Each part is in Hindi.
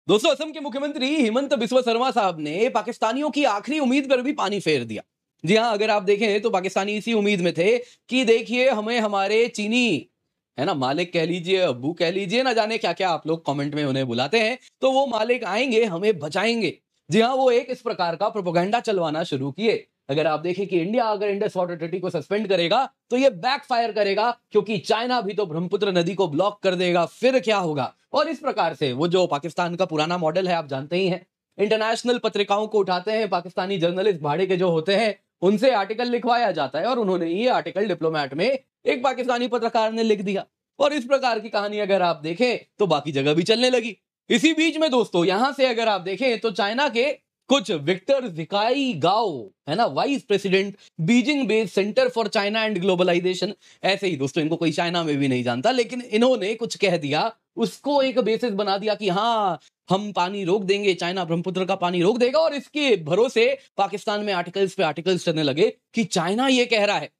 दोस्तों, असम के मुख्यमंत्री हिमंत बिस्वा शर्मा साहब ने पाकिस्तानियों की आखिरी उम्मीद पर भी पानी फेर दिया। जी हां, अगर आप देखें तो पाकिस्तानी इसी उम्मीद में थे कि देखिए हमें हमारे चीनी है ना मालिक कह लीजिए, अब्बू कह लीजिए, ना जाने क्या क्या आप लोग कमेंट में उन्हें बुलाते हैं, तो वो मालिक आएंगे, हमें बचाएंगे। जी हां, वो एक इस प्रकार का प्रोपेगेंडा चलवाना शुरू किए। अगर आप देखें कि इंडिया अगर इंडस वाटर ट्रीटी को सस्पेंड करेगा तो ये बैकफायर करेगा, क्योंकि चाइना भी तो ब्रह्मपुत्र नदी को ब्लॉक कर देगा, फिर क्या होगा। और इस प्रकार से वो जो पाकिस्तान का पुराना मॉडल है, आप जानते ही हैं, इंटरनेशनल पत्रिकाओं को उठाते हैं, पाकिस्तानी जर्नलिस्ट भाड़े के जो होते हैं उनसे आर्टिकल लिखवाया जाता है, और उन्होंने ये आर्टिकल डिप्लोमेट में एक पाकिस्तानी पत्रकार ने लिख दिया। और इस प्रकार की कहानी अगर आप देखें तो बाकी जगह भी चलने लगी। इसी बीच में दोस्तों, यहां से अगर आप देखें तो चाइना के कुछ विक्टर जिकाई गाओ, है ना, vice president, Beijing based centre for China and globalisation, ऐसे ही दोस्तों, इनको कोई चाइना में भी नहीं जानता, लेकिन इन्होंने कुछ कह दिया, उसको एक बेसिस बना दिया कि हाँ, हम पानी रोक देंगे, चाइना ब्रह्मपुत्र का पानी रोक देगा, और इसके भरोसे पाकिस्तान में आर्टिकल्स पे आर्टिकल्स चलने लगे कि चाइना ये कह रहा है।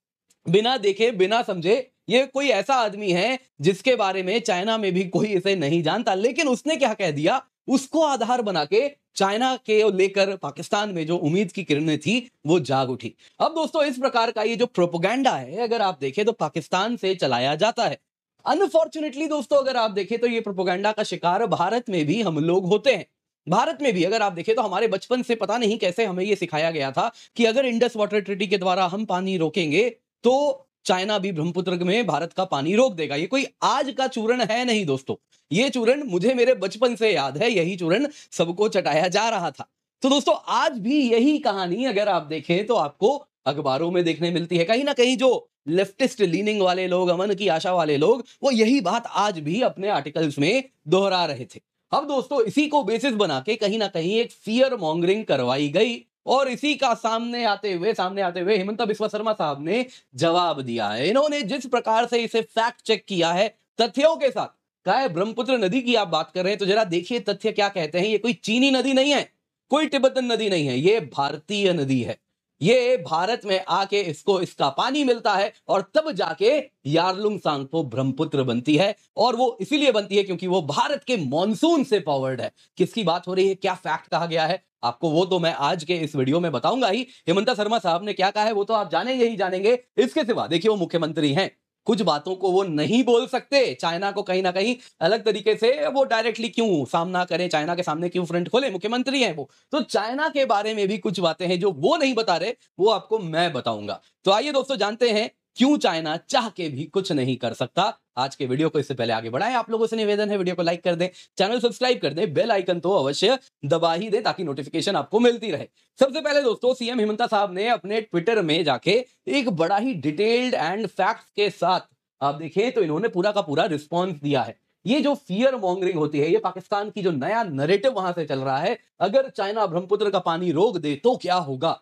बिना देखे बिना समझे, ये कोई ऐसा आदमी है जिसके बारे में चाइना में भी कोई इसे नहीं जानता, लेकिन उसने क्या कह दिया, उसको आधार बना के चाइना के लेकर पाकिस्तान में जो उम्मीद की किरणें थी वो जाग उठी। अब दोस्तों, इस प्रकार का ये जो प्रोपेगेंडा है, अगर आप देखें तो पाकिस्तान से चलाया जाता है। अनफॉर्चुनेटली दोस्तों, अगर आप देखें तो ये प्रोपेगेंडा का शिकार भारत में भी हम लोग होते हैं। भारत में भी अगर आप देखें तो हमारे बचपन से पता नहीं कैसे हमें ये सिखाया गया था कि अगर इंडस वाटर ट्रीटी के द्वारा हम पानी रोकेंगे तो चाइना भी ब्रह्मपुत्र में भारत का पानी रोक देगा। ये कोई आज का चूरण है नहीं दोस्तों, ये चूरण मुझे मेरे बचपन से याद है, यही चूरण सबको चटाया जा रहा था। तो दोस्तों, आज भी यही कहानी अगर आप देखें तो आपको अखबारों में देखने मिलती है। कहीं ना कहीं जो लेफ्टिस्ट लीनिंग वाले लोग, अमन की आशा वाले लोग, वो यही बात आज भी अपने आर्टिकल्स में दोहरा रहे थे। अब दोस्तों, इसी को बेसिस बना के कहीं ना कहीं एक फियर मॉन्गरिंग करवाई गई, और इसी का सामने आते हुए हिमंता बिस्वा शर्मा साहब ने जवाब दिया है। इन्होंने जिस प्रकार से इसे फैक्ट चेक किया है तथ्यों के साथ, कहा है ब्रह्मपुत्र नदी की आप बात कर रहे हैं तो जरा देखिए तथ्य क्या कहते हैं। ये कोई चीनी नदी नहीं है, कोई तिब्बतन नदी नहीं है, ये भारतीय नदी है। ये भारत में आके इसको इसका पानी मिलता है, और तब जाके यारलुंग सांगपो ब्रह्मपुत्र बनती है, और वो इसीलिए बनती है क्योंकि वो भारत के मॉनसून से पावर्ड है। किसकी बात हो रही है, क्या फैक्ट कहा गया है आपको, वो तो मैं आज के इस वीडियो में बताऊंगा ही। हिमंता शर्मा साहब ने क्या कहा है वो तो आप जानेंगे ही जानेंगे। इसके सिवा देखिए, वो मुख्यमंत्री हैं, कुछ बातों को वो नहीं बोल सकते। चाइना को कहीं ना कहीं अलग तरीके से वो डायरेक्टली क्यों सामना करें, चाइना के सामने क्यों फ्रंट खोले, मुख्यमंत्री हैं वो, तो चाइना के बारे में भी कुछ बातें हैं जो वो नहीं बता रहे, वो आपको मैं बताऊंगा। तो आइए दोस्तों, जानते हैं क्यों चाइना चाह के भी कुछ नहीं कर सकता। आज के वीडियो को इससे पहले आगे बढ़ाएं, आप लोगों से निवेदन है, वीडियो को लाइक कर दें, चैनल सब्सक्राइब कर दें, बेल आइकन तो अवश्य दबा ही दें ताकि नोटिफिकेशन आपको मिलती रहे। सबसे पहले दोस्तों, सीएम हिमंता साहब ने अपने ट्विटर में जाके एक बड़ा ही डिटेल्ड एंड फैक्ट्स के साथ आप देखिए तो इन्होंने पूरा का पूरा रिस्पॉन्स दिया है। ये जो फियर मॉन्गरिंग होती है, ये पाकिस्तान की जो नया नैरेटिव वहां से चल रहा है, अगर चाइना ब्रह्मपुत्र का पानी रोक दे तो क्या होगा।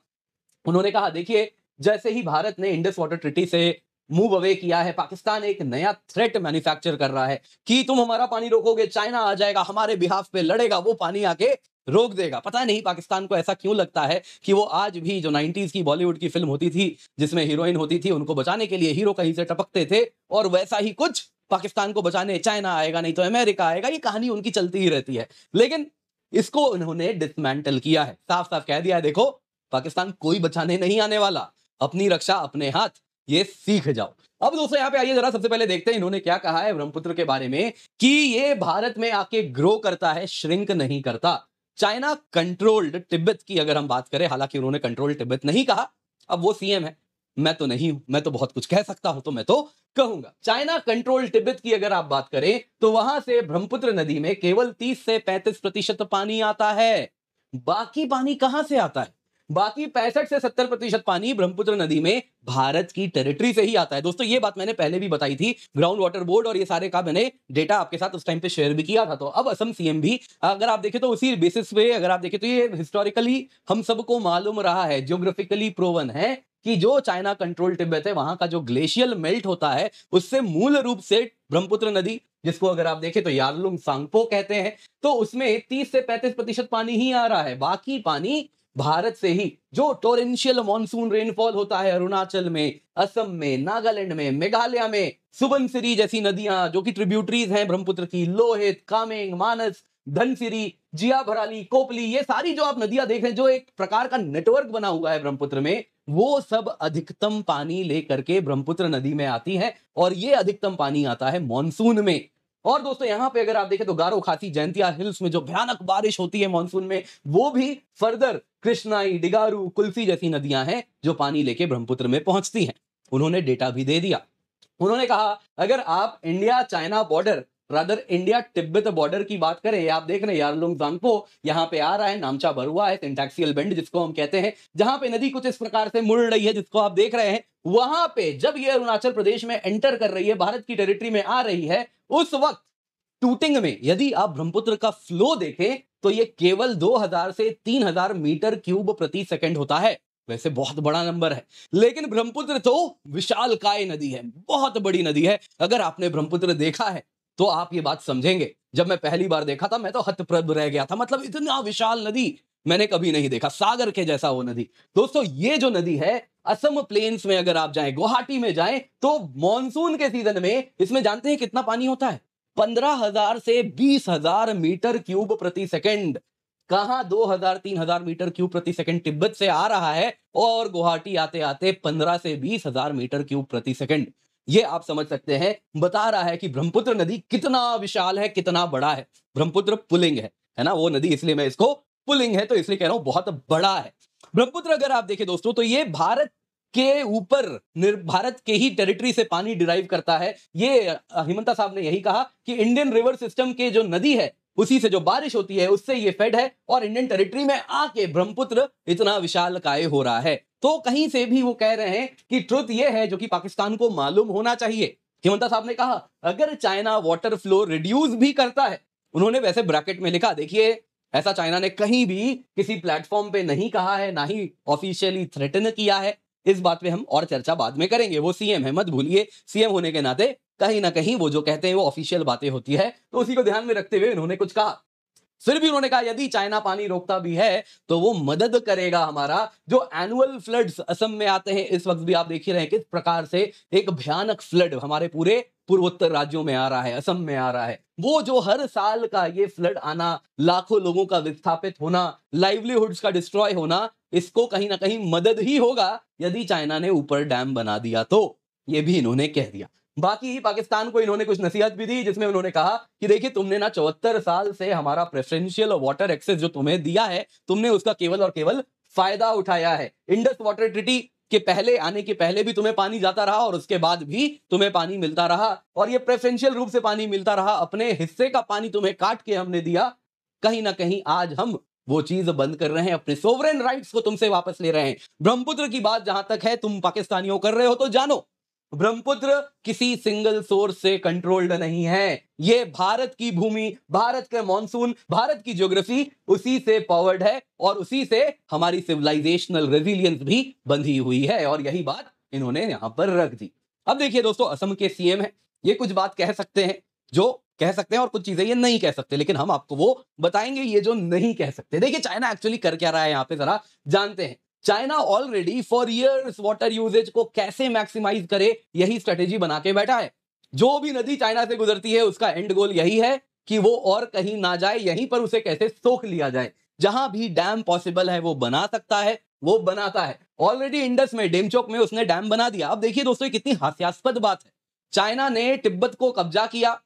उन्होंने कहा, देखिए, जैसे ही भारत ने इंडस वाटर ट्रीटी से मूव अवे किया है, पाकिस्तान एक नया थ्रेट मैन्युफैक्चर कर रहा है कि तुम हमारा पानी रोकोगे, चाइना आ जाएगा, हमारे बिहाफ पे लड़ेगा, वो पानी आके रोक देगा। पता नहीं पाकिस्तान को ऐसा क्यों लगता है कि वो आज भी जो 90s की बॉलीवुड की फिल्म होती थी जिसमें हीरोइन होती थी, उनको बचाने के लिए हीरो कहीं से टपकते थे, और वैसा ही कुछ पाकिस्तान को बचाने चाइना आएगा, नहीं तो अमेरिका आएगा, ये कहानी उनकी चलती ही रहती है। लेकिन इसको उन्होंने डिसमेंटल किया है, साफ साफ कह दिया है, देखो पाकिस्तान कोई बचाने नहीं आने वाला, अपनी रक्षा अपने हाथ, ये सीख जाओ। अब दोस्तों, यहां पे आइए जरा, सबसे पहले देखते हैं इन्होंने क्या कहा है ब्रह्मपुत्र के बारे में, कि ये भारत में आके ग्रो करता है, श्रिंक नहीं करता। चाइना कंट्रोल्ड तिब्बत की अगर हम बात करें, हालांकि उन्होंने कंट्रोल्ड तिब्बत नहीं कहा, अब वो सीएम है, मैं तो नहीं हूं, मैं तो बहुत कुछ कह सकता हूं, तो मैं तो कहूंगा। चाइना कंट्रोल तिब्बत की अगर आप बात करें तो वहां से ब्रह्मपुत्र नदी में केवल 30 से 35% पानी आता है। बाकी पानी कहां से आता है, बाकी 65 से 70% पानी ब्रह्मपुत्र नदी में भारत की टेरिटरी से ही आता है। दोस्तों, ये बात मैंने पहले भी बताई थी, ग्राउंड वाटर बोर्ड और ये सारे का मैंने डेटा आपके साथ उस टाइम पे शेयर भी किया था। तो अब असम सीएम भी अगर आप देखें तो उसी बेसिस पे अगर आप देखें तो ये हिस्टोरिकली हम सबको मालूम रहा है, ज्योग्राफिकली प्रूवन है कि जो चाइना कंट्रोल तिब्बत है, वहां का जो ग्लेशियल मेल्ट होता है, उससे मूल रूप से ब्रह्मपुत्र नदी, जिसको अगर आप देखें तो यारलुंग सांगपो कहते हैं, तो उसमें 30 से 35% पानी ही आ रहा है। बाकी पानी भारत से ही, जो टोरेंशियल मॉनसून रेनफॉल होता है अरुणाचल में, असम में, नागालैंड में, मेघालय में, सुबनसिरी जैसी नदियां जो कि ट्रिब्यूटरीज हैं ब्रह्मपुत्र की, लोहित, कामेंग, मानस, धनसिरी, जिया भराली, कोपली, ये सारी जो आप नदियां देख रहे हैं, जो एक प्रकार का नेटवर्क बना हुआ है ब्रह्मपुत्र में, वो सब अधिकतम पानी लेकर के ब्रह्मपुत्र नदी में आती है और ये अधिकतम पानी आता है मॉनसून में। और दोस्तों यहां पे अगर आप देखें तो गारो खासी, जयंतिया हिल्स में जो भयानक बारिश होती है मॉनसून में, वो भी फर्दर कृष्णाई, डिगारू, कुल्फी जैसी नदियां हैं जो पानी लेके ब्रह्मपुत्र में पहुंचती हैं। उन्होंने डेटा भी दे दिया। उन्होंने कहा अगर आप India China border, rather India Tibet border की बात करें, आप देख रहे हैं यारलुंग जांगपो यहां पे आ रहा है, नामचा बरुआ है, सिंटैक्सियल बेंड जिसको हम कहते हैं, जहां पे नदी कुछ इस प्रकार से मुड़ रही है जिसको आप देख रहे हैं। वहां पे जब ये अरुणाचल प्रदेश में एंटर कर रही है, भारत की टेरिटरी में आ रही है, उस वक्त टूटिंग में यदि आप ब्रह्मपुत्र का फ्लो देखें तो ये केवल 2000 से 3000 मीटर क्यूब प्रति सेकंड होता है। वैसे बहुत बड़ा नंबर है, लेकिन ब्रह्मपुत्र तो विशालकाय नदी है, बहुत बड़ी नदी है। अगर आपने ब्रह्मपुत्र देखा है तो आप ये बात समझेंगे। जब मैं पहली बार देखा था मैं तो हतप्रभ रह गया था, मतलब इतना विशाल नदी मैंने कभी नहीं देखा, सागर के जैसा वो नदी। दोस्तों ये जो नदी है, असम प्लेन्स में अगर आप जाएं, गुवाहाटी में जाएं, तो मॉनसून के सीजन में इसमें जानते हैं कितना पानी होता है? 15,000 से 20,000 मीटर क्यूब प्रति सेकंड। कहां 2000 3000 मीटर क्यूब प्रति सेकंड तिब्बत से आ रहा है और गुवाहाटी आते आते 15 से 20,000 मीटर क्यूब प्रति सेकंड। ये आप समझ सकते हैं, बता रहा है कि ब्रह्मपुत्र नदी कितना विशाल है, कितना बड़ा है। ब्रह्मपुत्र पुलिंग है ना वो नदी, इसलिए मैं इसको पुलिंग है तो इसलिए कह रहा हूं बहुत बड़ा है ब्रह्मपुत्र। अगर आप देखें दोस्तों तो ये भारत के ऊपर, भारत के ही टेरिटरी से पानी डिराइव करता है। ये हिमंता साहब ने यही कहा कि इंडियन रिवर सिस्टम के जो नदी है उसी से जो बारिश होती है उससे ये फेड है और इंडियन टेरिटरी में आके ब्रह्मपुत्र इतना विशालकाय हो रहा है। तो कहीं से भी वो कह रहे हैं कि ट्रुथ ये है जो कि पाकिस्तान को मालूम होना चाहिए। हिमंता साहब ने कहा अगर चाइना वाटर फ्लो रिड्यूस भी करता है, उन्होंने वैसे ब्रैकेट में लिखा, देखिए ऐसा चाइना ने कहीं भी किसी प्लेटफॉर्म पे नहीं कहा है, ना ही ऑफिशियली थ्रेटन किया है। इस बात पे हम और चर्चा बाद में करेंगे, वो सीएम है, मत भूलिए, सीएम होने के नाते कहीं ना कहीं वो जो कहते हैं वो ऑफिशियल बातें होती है, तो उसी को ध्यान में रखते हुए इन्होंने कुछ कहा। फिर भी उन्होंने कहा यदि चाइना पानी रोकता भी है तो वो मदद करेगा हमारा। जो एनुअल फ्लड्स असम में आते हैं, इस वक्त भी आप देख ही रहे हैं किस प्रकार से एक भयानक फ्लड हमारे पूरे पूर्वोत्तर राज्यों में आ रहा है, असम में आ रहा है। वो जो हर साल का ये फ्लड आना, लाखों लोगों का विस्थापित होना, लाइवलीहुड्स का डिस्ट्रॉय होना, इसको कहीं ना कहीं मदद ही होगा यदि चाइना ने ऊपर डैम बना दिया तो। ये भी इन्होंने कह दिया। बाकी पाकिस्तान को इन्होंने कुछ नसीहत भी दी, जिसमें उन्होंने कहा कि देखिए तुमने ना 74 साल से हमारा प्रेफरेंशियल वाटर एक्सेस जो तुम्हें दिया है, तुमने उसका केवल और केवल फायदा उठाया है। इंडस वाटर ट्रीटी के पहले आने के पहले भी तुम्हें पानी जाता रहा और उसके बाद भी तुम्हें पानी मिलता रहा, और ये प्रेफरेंशियल रूप से पानी मिलता रहा। अपने हिस्से का पानी तुम्हें काट के हमने दिया। कहीं ना कहीं आज हम वो चीज बंद कर रहे हैं, अपने सोवरेन राइट्स को तुमसे वापस ले रहे हैं। ब्रह्मपुत्र की बात जहां तक है, तुम पाकिस्तानियों कर रहे हो तो जानो ब्रह्मपुत्र किसी सिंगल सोर्स से कंट्रोल्ड नहीं है। ये भारत की भूमि, भारत के मॉनसून, भारत की ज्योग्राफी उसी से पावर्ड है और उसी से हमारी सिविलाइजेशनल रेजिलियंस भी बंधी हुई है, और यही बात इन्होंने यहां पर रख दी। अब देखिए दोस्तों, असम के सीएम है, ये कुछ बात कह सकते हैं जो कह सकते हैं और कुछ चीजें ये नहीं कह सकते, लेकिन हम आपको वो बताएंगे ये जो नहीं कह सकते। देखिए चाइना एक्चुअली कर क्या रहा है यहां पे, जरा जानते हैं। China already for years water usages को कैसे मैक्सिमाइज करे यही स्ट्रेटेजी बना के बैठा है। जो भी नदी चाइना से गुजरती है उसका एंड गोल यही है कि वो और कहीं ना जाए, यहीं पर उसे कैसे सोख लिया जाए। जहां भी डैम पॉसिबल है वो बना सकता है, वो बनाता है। ऑलरेडी इंडस में, डेमचोक में उसने डैम बना दिया। अब देखिए दोस्तों, ये कितनी हास्यास्पद बात है। चाइना ने तिब्बत को कब्जा किया,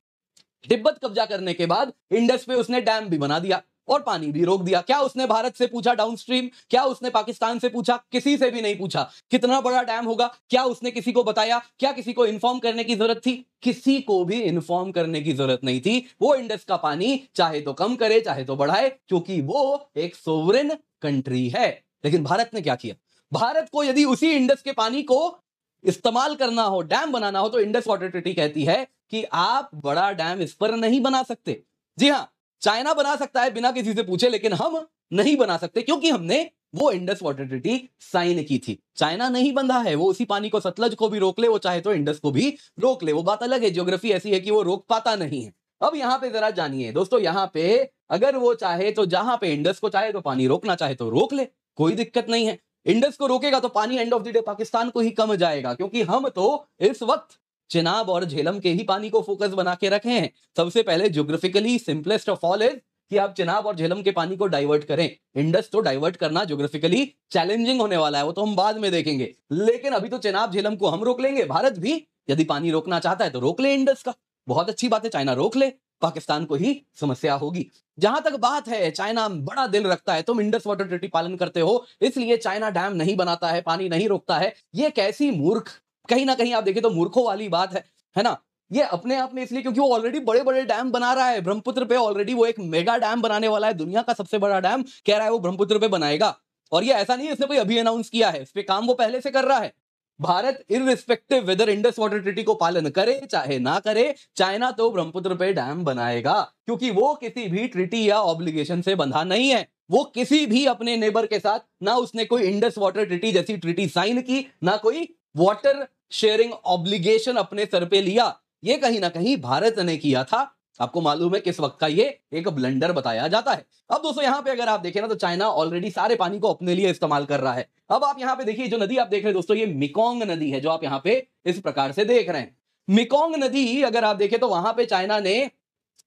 तिब्बत कब्जा करने के बाद इंडस पे उसने डैम भी बना दिया और पानी भी रोक दिया। क्या उसने भारत से पूछा डाउनस्ट्रीम? क्या उसने पाकिस्तान से पूछा? किसी से भी नहीं पूछा कितना बड़ा डैम होगा। क्या उसने किसी को बताया? क्या किसी को इन्फॉर्म करने की जरूरत थी? किसी को भी इन्फॉर्म करने की जरूरत नहीं थी। वो इंडस का पानी चाहे तो कम करे चाहे तो बढ़ाए, क्योंकि वो एक सोवरेन कंट्री है। लेकिन भारत ने क्या किया? भारत को यदि उसी इंडस के पानी को इस्तेमाल करना हो, डैम बनाना हो, तो इंडस वाटर ट्रीटी कहती है कि आप बड़ा डैम इस पर नहीं बना सकते। जी हां, चाइना बना सकता है बिना किसी से पूछे, लेकिन हम नहीं बना सकते क्योंकि हमने वो इंडस वाटर ट्रीटी साइन की थी। चाइना नहीं बंधा है, वो उसी पानी को, सतलज को भी रोक ले, वो चाहे तो इंडस को भी रोक ले, वो बात अलग है। ज्योग्राफी ऐसी है कि वो रोक पाता नहीं है। अब यहां पे जरा जानिए दोस्तों, यहां पे अगर वो चाहे तो जहां पे इंडस को चाहे तो पानी रोकना चाहे तो रोक ले, कोई दिक्कत नहीं है। इंडस को रोकेगा तो पानी end of the day Pakistan को ही कम जाएगा, क्योंकि हम तो इस वक्त चिनाब और झेलम के ही पानी को फोकस बना के रखे हैं। सबसे पहले geographically simplest of all is कि आप चिनाब और झेलम के पानी को डाइवर्ट करें। इंडस तो डाइवर्ट करना ज्योग्राफिकली चैलेंजिंग होने वाला है, वो तो हम बाद में देखेंगे। लेकिन अभी तो चिनाब झेलम को हम रोक लेंगे, भारत भी यदि पानी रोकना चाहता है तो रोक ले इंडस का। बहुत अच्छी बात है, चाइना रोक ले, पाकिस्तान को ही समस्या होगी। जहां तक बात है, चाइना बड़ा दिल रखता है, तुम इंडस वाटर ट्रीटी पालन करते हो इसलिए चाइना डैम नहीं बनाता है, पानी नहीं रोकता है। ये कैसी मूर्ख, कहीं ना कहीं आप देखें तो मूर्खों वाली बात है ना। ये अपने आप में इसलिए क्योंकि वो ऑलरेडी बड़े बड़े डैम बना रहा है। ब्रह्मपुत्र पे ऑलरेडी वो एक मेगा डैम बनाने वाला है, दुनिया का सबसे बड़ा डैम कह रहा है वो ब्रह्मपुत्र पे बनाएगा। और ये ऐसा नहीं है इसने कोई अभी अनाउंस किया है, इस पे काम वो पहले से कर रहा है। Bharat irrespective whether Indus water treaty को पालन करे चाहे ना करे, चाइना तो ब्रह्मपुत्र पे डैम बनाएगा, क्योंकि वो किसी भी ट्रीटी या ऑब्लिगेशन से बंधा नहीं है। वो किसी भी अपने नेबर के साथ, ना उसने कोई इंडस वाटर ट्रीटी जैसी ट्रीटी साइन की, ना कोई वाटर शेयरिंग ऑब्लिगेशन अपने सर पे लिया। ये कहीं ना कहीं भारत ने किया था। आपको मालूम है किस वक्त का ये एक ब्लंडर बताया जाता है। अब दोस्तों यहां पे अगर आप देखें ना तो चाइना ऑलरेडी सारे पानी को अपने लिए इस्तेमाल कर रहा है। अब आप यहां पे देखिए, जो नदी आप देख रहे हैं दोस्तों, ये मेकोंग नदी है, जो आप यहां पे इस प्रकार से देख रहे हैं। मेकोंग नदी अगर आप देखें तो वहां पे चाइना ने,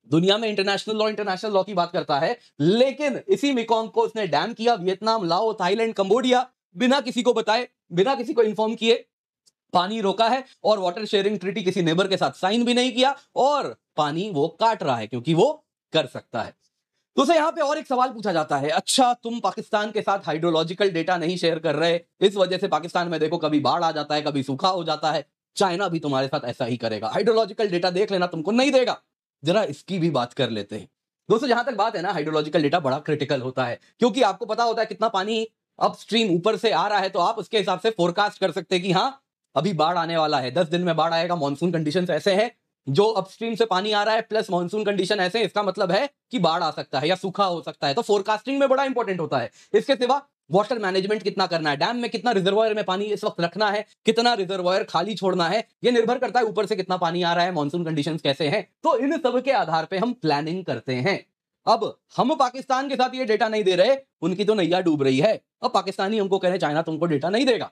दुनिया में इंटरनेशनल लॉ की बात करता है, लेकिन इसी मेकोंग को उसने डैम किया। वियतनाम, लाओ, थाईलैंड, कंबोडिया, बिना किसी को बताए, बिना किसी को इन्फॉर्म किए पानी रोका है, और वाटर शेयरिंग ट्रीटी किसी नेबर के साथ साइन भी नहीं किया, और पानी वो काट रहा है क्योंकि वो कर सकता है। तो यहां पे और एक सवाल पूछा जाता है, अच्छा तुम पाकिस्तान के साथ हाइड्रोलॉजिकल डेटा नहीं शेयर कर रहे, इस वजह से पाकिस्तान में देखो कभी बाढ़ आ जाता है, कभी सूखा हो जाता है। चाइना भी तुम्हारे साथ ऐसा ही करेगा, हाइड्रोलॉजिकल डेटा देख लेना, तुमको नहीं देगा। जरा इसकी भी बात कर लेते हैं दोस्तों। जहां तक बात है ना, हाइड्रोलॉजिकल डेटा बड़ा क्रिटिकल होता है, क्योंकि आपको पता होता है कितना पानी अपस्ट्रीम ऊपर से आ रहा है, तो आप उसके हिसाब से फोरकास्ट कर सकते हैं कि हाँ अभी बाढ़ आने वाला है, 10 दिन में बाढ़ आएगा। मॉनसून कंडीशंस ऐसे हैं, जो अपस्ट्रीम से पानी आ रहा है प्लस मॉनसून कंडीशन ऐसे, इसका मतलब है कि बाढ़ आ सकता है या सूखा हो सकता है। तो फोरकास्टिंग में बड़ा इंपॉर्टेंट होता है। इसके सिवा वाटर मैनेजमेंट कितना करना है, डैम में कितना रिजर्वायर में पानी इस वक्त रखना है, कितना रिजर्वायर खाली छोड़ना है, ये निर्भर करता है ऊपर से कितना पानी आ रहा है, मॉनसून कंडीशंस कैसे हैं। तो इन सब के आधार पर हम प्लानिंग करते हैं। अब हम पाकिस्तान के साथ ये डेटा नहीं दे रहे, उनकी तो नैया डूब रही है। अब पाकिस्तानी हमको कह रहे चाइना तुमको डेटा नहीं देगा।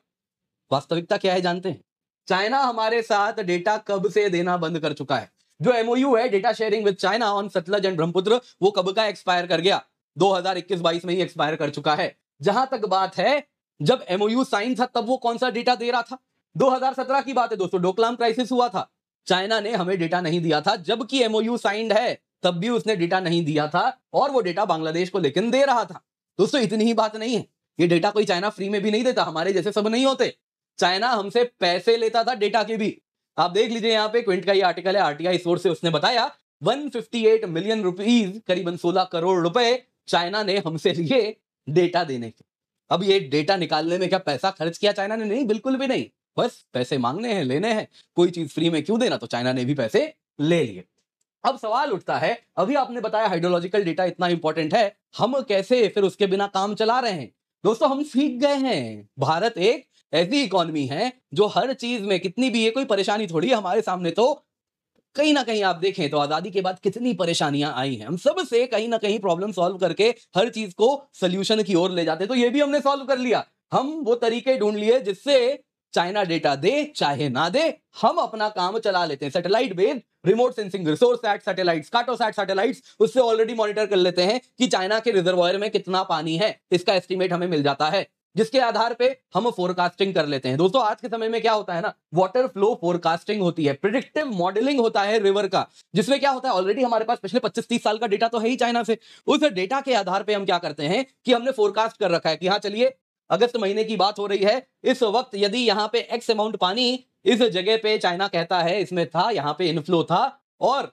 वास्तविकता क्या है जानते हैं? चाइना हमारे साथ डेटा कब से देना बंद कर चुका है। जो एमओयू है data sharing with China on Sutlej and Brahmaputra, वो कब का एक्सपायर कर गया, 2021-22 में ही एक्सपायर कर चुका है। जहां तक बात है, जब एमओयू साइन था तब वो कौन सा डेटा दे रहा था? 2017 की बात है दोस्तों, डोकलाम क्राइसिस हुआ था, चाइना ने हमें डेटा नहीं दिया था, जबकि एमओयू साइंड है तब भी उसने डेटा नहीं दिया था, और वो डेटा बांग्लादेश को लेकिन दे रहा था। दोस्तों इतनी ही बात नहीं है, ये डेटा कोई चाइना फ्री में भी नहीं देता, हमारे जैसे सब नहीं होते। चाइना हमसे पैसे लेता था डेटा के भी। आप देख लीजिए यहाँ पे क्विंट का ये आर्टिकल है, आरटीआई सोर्स से, उसने बताया 158 मिलियन रुपीज, करीबन 16 करोड़ रुपए चाइना ने हमसे लिए डेटा देने के। अब ये डेटा निकालने में क्या पैसा खर्च किया चाइना ने? नहीं, बिल्कुल भी नहीं। बस पैसे मांगने हैं, लेने हैं, कोई चीज फ्री में क्यों देना, तो चाइना ने भी पैसे ले लिए। अब सवाल उठता है, अभी आपने बताया हाइड्रोलॉजिकल डेटा इतना इंपॉर्टेंट है, हम कैसे फिर उसके बिना काम चला रहे हैं? दोस्तों हम सीख गए हैं। भारत एक ऐसी इकोनॉमी है जो हर चीज में, कितनी भी ये कोई परेशानी थोड़ी है हमारे सामने, तो कहीं ना कहीं आप देखें तो आजादी के बाद कितनी परेशानियां आई हैं, हम सब से कहीं ना कहीं प्रॉब्लम सॉल्व करके हर चीज को सोल्यूशन की ओर ले जाते। तो ये भी हमने सॉल्व कर लिया, हम वो तरीके ढूंढ लिए जिससे चाइना डेटा दे चाहे ना दे, हम अपना काम चला लेते हैं। Satellite based remote sensing, resource satellites, Cartosat satellites, उससे ऑलरेडी मॉनिटर कर लेते हैं कि चाइना के रिजर्वायर में कितना पानी है, इसका एस्टीमेट हमें मिल जाता है, जिसके आधार पे हम फोरकास्टिंग कर लेते हैं। दोस्तों आज के समय में क्या होता है ना, वाटर फ्लो फोरकास्टिंग होती है, प्रिडिक्टिव मॉडलिंग होता है रिवर का, जिसमें क्या होता है, ऑलरेडी हमारे पास पिछले 25-30 साल का डेटा तो है ही चाइना से। उस डेटा के आधार पे हम क्या करते हैं कि हमने फोरकास्ट कर रखा है कि हाँ चलिए अगस्त महीने की बात हो रही है, इस वक्त यदि यहाँ पे एक्स अमाउंट पानी इस जगह पे चाइना कहता है इसमें था, यहाँ पे इनफ्लो था, और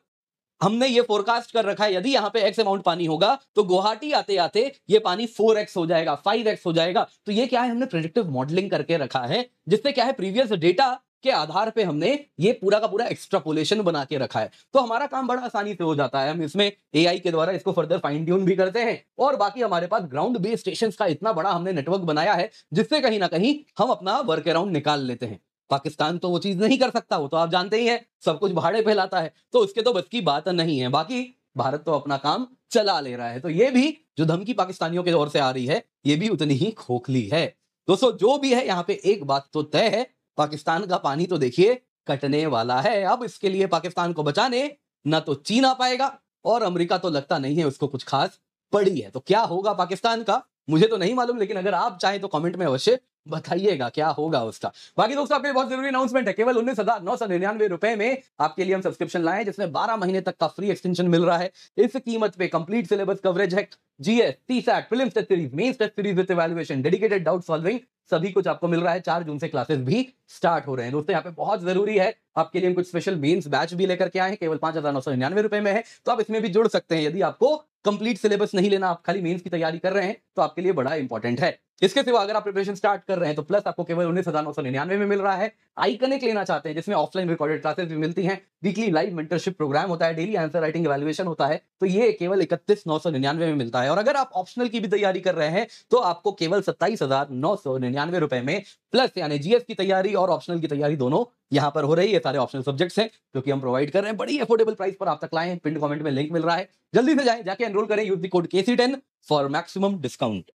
हमने ये फोरकास्ट कर रखा है यदि यहाँ पे एक्स अमाउंट पानी होगा तो गुवाहाटी आते आते ये पानी 4x हो जाएगा, 5x हो जाएगा। तो ये क्या है, हमने प्रेडिक्टिव मॉडलिंग करके रखा है, जिससे क्या है प्रीवियस डेटा के आधार पे हमने ये पूरा का पूरा एक्स्ट्रापोलेशन बना के रखा है। तो हमारा काम बड़ा आसानी से हो जाता है, हम इसमें एआई के द्वारा इसको फर्दर फाइन ट्यून भी करते हैं, और बाकी हमारे पास ग्राउंड बेस्ड स्टेशंस का इतना बड़ा हमने नेटवर्क बनाया है जिससे कहीं ना कहीं हम अपना वर्क अराउंड निकाल लेते हैं। पाकिस्तान तो वो चीज नहीं कर सकता, वो तो आप जानते ही हैं सब कुछ भाड़े पे लाता है, तो उसके तो बस की बात नहीं है। बाकी भारत तो अपना काम चला ले रहा है। तो ये भी जो धमकी पाकिस्तानियों की ओर से आ रही है, ये भी उतनी ही खोखली है। दोस्तों जो भी है यहाँ पे एक बात तो तय है, पाकिस्तान का पानी तो देखिए कटने वाला है। अब इसके लिए पाकिस्तान को बचाने ना तो चीन आ पाएगा, और अमेरिका तो लगता नहीं है उसको कुछ खास पड़ी है। तो क्या होगा पाकिस्तान का, मुझे तो नहीं मालूम, लेकिन अगर आप चाहें तो कमेंट में अवश्य बताइएगा क्या होगा उसका। बाकी दोस्तों आपके लिए बहुत जरूरी अनाउंसमेंट है, केवल 19,999 रुपए में आपके लिए हम सब्सक्रिप्शन लाए जिसमें 12 महीने तक का फ्री एक्सटेंशन मिल रहा है। इस कीमत पे कंप्लीट सिलेबस कवरेज है, GS, CSAT, prelims test series, mains test series with evaluation, dedicated doubt solving, सभी कुछ आपको मिल रहा है। 4 जून से क्लासेस भी स्टार्ट हो रहे हैं। दोस्तों यहाँ पे बहुत जरूरी है, आपके लिए हम कुछ स्पेशल मेंस बैच भी लेकर के आए हैं, केवल 5,999 रुपए में है, तो आप इसमें भी जुड़ सकते हैं। यदि आपको कंप्लीट सिलेबस नहीं लेना, आप खाली मेंस की तैयारी कर रहे हैं, तो आपके लिए बड़ा इंपॉर्टेंट है। इसके सिवा अगर आप प्रिपरेशन स्टार्ट कर रहे हैं तो प्लस आपको केवल 19,999 में मिल रहा है। आईकनिक लेना चाहते हैं जिसमें ऑफलाइन रिकॉर्डेड क्लासेस भी मिलती हैं, वीकली लाइव मेंटरशिप प्रोग्राम होता है, डेली आंसर राइटिंग इवैल्यूएशन होता है, तो ये केवल 31,999 में मिलता है। और अगर आप ऑप्शनल की भी तैयारी कर रहे हैं तो आपको केवल 27,999 रुपए में प्लस यानी जीएस की तैयारी और ऑप्शनल की तैयारी दोनों यहां पर हो रही है। सारे ऑप्शनल सब्जेक्ट्स हैं जो कि हम प्रोवाइड कर रहे हैं, बड़ी अफोर्डेबल प्राइस पर आप तक लाए हैं। पिन कमेंट में लिंक मिल रहा है, जल्दी से जाएं, जाके एनरोल करें, use the code KC10 for maximum discount.